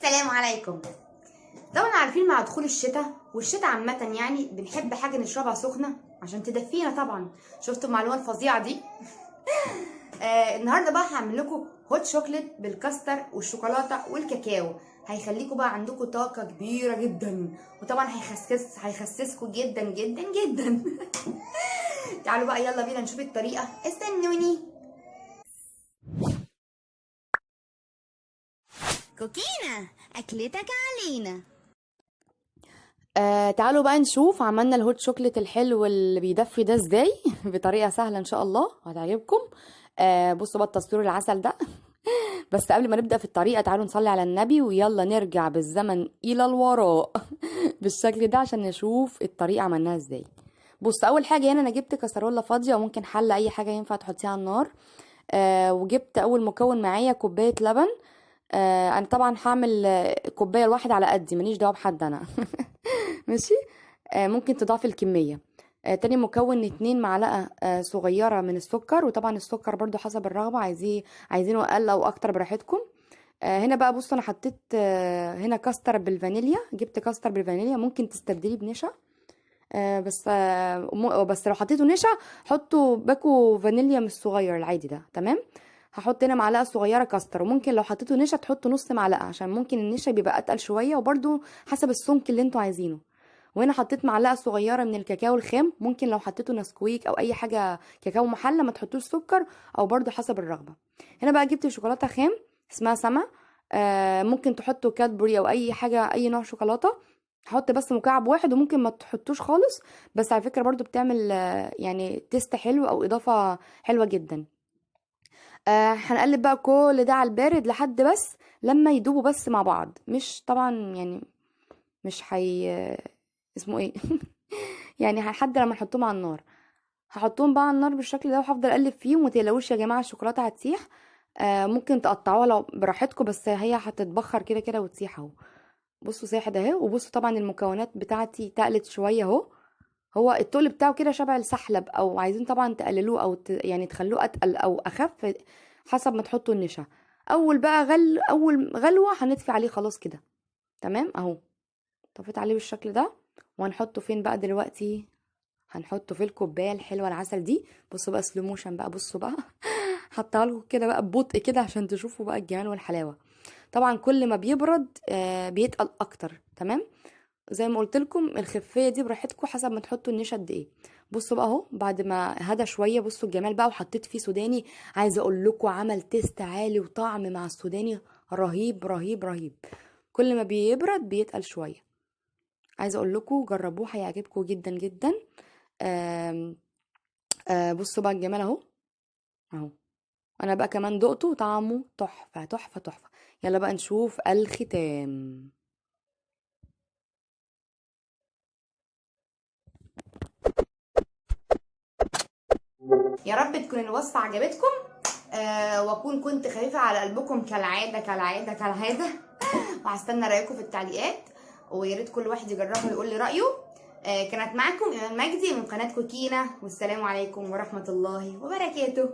السلام عليكم. طبعا عارفين مع دخول الشتاء والشتاء عامة يعني بنحب حاجة نشربها سخنة عشان تدفينا. طبعا شفتوا المعلومة الفظيعة دي؟ النهارده بقى هعمل لكم هوت شوكليت بالكاستر والشوكولاتة والكاكاو. هيخليكم بقى عندكم طاقة كبيرة جدا، وطبعا هيخسسكم جدا جدا جدا. تعالوا بقى يلا بينا نشوف الطريقة، استنوني. كوكينا اكلتك علينا. تعالوا بقى نشوف عملنا الهوت شوكليت الحلو اللي بيدفي ده ازاي. بطريقه سهله ان شاء الله هتعجبكم. بصوا بقى التصوير العسل ده. بس قبل ما نبدا في الطريقه تعالوا نصلي على النبي ويلا نرجع بالزمن الى الوراء. بالشكل ده عشان نشوف الطريقه عملناها ازاي. بص، اول حاجه هنا انا جبت كسرولة فاضيه وممكن حله، اي حاجه ينفع تحطيها على النار. وجبت اول مكون معايا كوبايه لبن. انا طبعا هعمل كوبايه الواحده على قدي، ماليش دعوه بحد انا. ماشي. ممكن تضاعفي الكميه. تاني مكون 2 معلقه صغيره من السكر، وطبعا السكر برضو حسب الرغبه، عايزينه اقل او اكتر براحتكم. هنا بقى بصوا انا حطيت هنا كاستر بالفانيليا، جبت كاستر بالفانيليا، ممكن تستبدليه بنشا. بس لو حطيته نشا حطوا باكو فانيليا مش صغير العادي ده، تمام. هحط هنا معلقه صغيره كاستر، وممكن لو حطيته نشا تحطوا نص معلقه عشان ممكن النشا بيبقى اتقل شويه، وبرده حسب السمك اللي انتوا عايزينه. وهنا حطيت معلقه صغيره من الكاكاو الخام، ممكن لو حطيته نسكويك او اي حاجه كاكاو محلى ما تحطوش سكر، او برده حسب الرغبه. هنا بقى جبت شوكولاته خام اسمها سما. ممكن تحطوا كادبوري او اي حاجه، اي نوع شوكولاته. هحط بس مكعب واحد، وممكن ما تحطوش خالص، بس على فكره برضو بتعمل يعني تيست حلو او اضافه حلوه جدا. هنقلب بقى كل ده على البارد لحد بس لما يدوبوا بس مع بعض، مش طبعا يعني مش اسمه ايه. يعني لحد لما نحطهم على النار. هحطهم بقى على النار بالشكل ده وهفضل اقلب فيهم، ومتقلقوش يا جماعه الشوكولاته هتسيح. ممكن تقطعوها لو براحتكم، بس هي هتتبخر كده كده وتسيح اهو. بصوا ساحد اهي، وبصوا طبعا المكونات بتاعتي تقلت شويه اهو. هو التقل بتاعه كده شبه السحلب، او عايزين طبعا تقللوه او يعني تخلوه اتقل او اخف حسب ما تحطوا النشا. اول غلوه هنطفي عليه خلاص كده، تمام اهو. طفيت عليه بالشكل ده. وهنحطه فين بقى دلوقتي؟ هنحطه في الكوبايه الحلوه العسل دي. بصوا بقى سلو موشن بقى، بصوا بقى. حطها لكم كده بقى ببطء كده عشان تشوفوا بقى الجمال والحلاوه. طبعا كل ما بيبرد بيتقل اكتر، تمام. زي ما قلت لكم الخفيه دي براحتكم حسب ما تحطوا النشا قد ايه. بصوا بقى اهو بعد ما هدى شويه، بصوا الجمال بقى، وحطيت فيه سوداني. عايزه اقول لكم عمل تيست عالي وطعم مع السوداني رهيب رهيب رهيب. كل ما بيبرد بيتقل شويه. عايزه اقول لكم جربوه هيعجبكم جدا جدا. آم بصوا بقى الجمال اهو. اهو انا بقى كمان دقته طعمه تحفه تحفه تحفه. يلا بقى نشوف الختام. يا رب تكون الوصفة عجبتكم. واكون كنت خفيفة على قلبكم كالعادة كالعادة كالعادة. وهستنى رأيكم في التعليقات، ويا ريت كل واحد يجربه ويقول لي رأيه. كانت معكم إيمان مجدي من قناة كوكينا، والسلام عليكم ورحمة الله وبركاته.